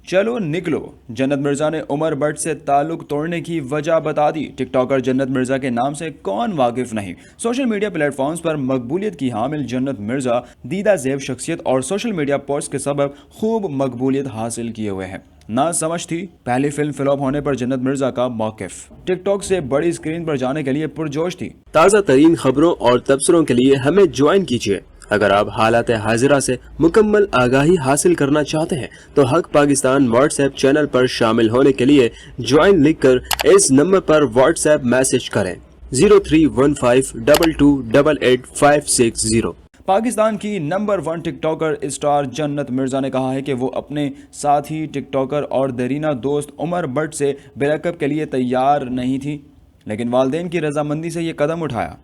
चलो निकलो। जन्नत मिर्जा ने उमर भट्ट से ताल्लुक तोड़ने की वजह बता दी। टिकटॉकर जन्नत मिर्जा के नाम से कौन वाकिफ नहीं। सोशल मीडिया प्लेटफॉर्म्स पर मकबूलियत की हामिल जन्नत मिर्जा दीदा ज़ेब शख्सियत और सोशल मीडिया पोस्ट के सबब खूब मकबूलियत हासिल किए हुए हैं। ना समझ थी। पहली फिल्म फ्लॉप होने पर जन्नत मिर्जा का मौकिफ। टिकटॉक से बड़ी स्क्रीन पर जाने के लिए पुरजोश थी। ताज़ा तरीन खबरों और तबसरों के लिए हमें ज्वाइन कीजिए। अगर आप हालात हाजिरा से मुकम्मल आगाही हासिल करना चाहते हैं तो हक पाकिस्तान व्हाट्सएप चैनल पर शामिल होने के लिए ज्वाइन लिखकर इस नंबर पर व्हाट्सएप मैसेज करें 031522888560। पाकिस्तान की नंबर 1 टिकटॉकर स्टार जन्नत मिर्जा ने कहा है कि वो अपने साथी टिकटॉकर और दरीना दोस्त उमर भट्ट से ब्रेकअप के लिए तैयार नहीं थी, लेकिन वालिदैन की रजामंदी से ये कदम उठाया।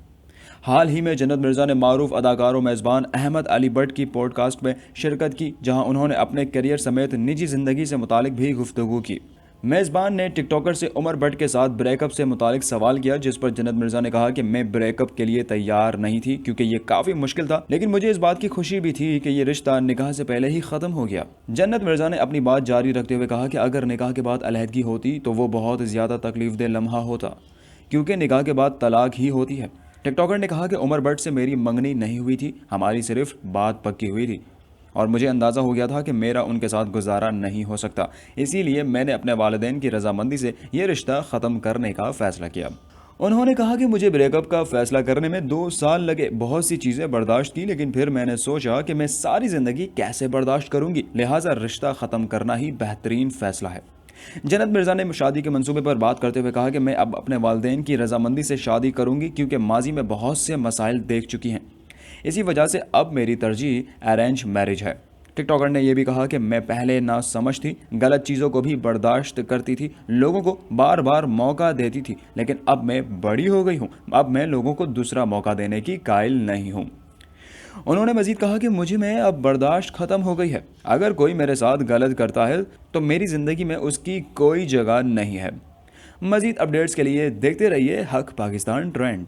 हाल ही में जन्नत मिर्जा ने मारूफ अदाकार और मेज़बान अहमद अली भट्ट की पॉडकास्ट में शिरकत की, जहां उन्होंने अपने करियर समेत निजी ज़िंदगी से मुतालिक भी गुफ्तगू की। मेज़बान ने टिकटॉकर से उमर भट्ट के साथ ब्रेकअप से मुतालिक सवाल किया, जिस पर जन्नत मिर्जा ने कहा कि मैं ब्रेकअप के लिए तैयार नहीं थी क्योंकि ये काफ़ी मुश्किल था, लेकिन मुझे इस बात की खुशी भी थी कि ये रिश्ता निकाह से पहले ही ख़त्म हो गया। जन्नत मिर्जा ने अपनी बात जारी रखते हुए कहा कि अगर निकाह के बाद अलहदगी होती तो वो बहुत ज़्यादा तकलीफ दह लम्हा होता, क्योंकि निकाह के बाद तलाक ही होती है। टिकटॉकर ने कहा कि उमर भट्ट से मेरी मंगनी नहीं हुई थी, हमारी सिर्फ बात पक्की हुई थी और मुझे अंदाज़ा हो गया था कि मेरा उनके साथ गुजारा नहीं हो सकता, इसीलिए मैंने अपने वालिदैन की रजामंदी से ये रिश्ता ख़त्म करने का फ़ैसला किया। उन्होंने कहा कि मुझे ब्रेकअप का फ़ैसला करने में 2 साल लगे, बहुत सी चीज़ें बर्दाश्त की, लेकिन फिर मैंने सोचा कि मैं सारी ज़िंदगी कैसे बर्दाश्त करूँगी, लिहाजा रिश्ता ख़त्म करना ही बेहतरीन फ़ैसला है। जन्नत मिर्जा ने शादी के मंसूबे पर बात करते हुए कहा कि मैं अब अपने वालिदैन की रजामंदी से शादी करूंगी क्योंकि माजी में बहुत से मसाइल देख चुकी हैं, इसी वजह से अब मेरी तरजीह अरेंज मैरिज है। टिकटॉकर ने यह भी कहा कि मैं पहले ना समझ थी, गलत चीज़ों को भी बर्दाश्त करती थी, लोगों को बार बार मौका देती थी, लेकिन अब मैं बड़ी हो गई हूँ, अब मैं लोगों को दूसरा मौका देने की कायल नहीं हूँ। उन्होंने मजीद कहा कि मुझे में अब बर्दाश्त ख़त्म हो गई है, अगर कोई मेरे साथ गलत करता है तो मेरी ज़िंदगी में उसकी कोई जगह नहीं है। मजीद अपडेट्स के लिए देखते रहिए हक पाकिस्तान ट्रेंड।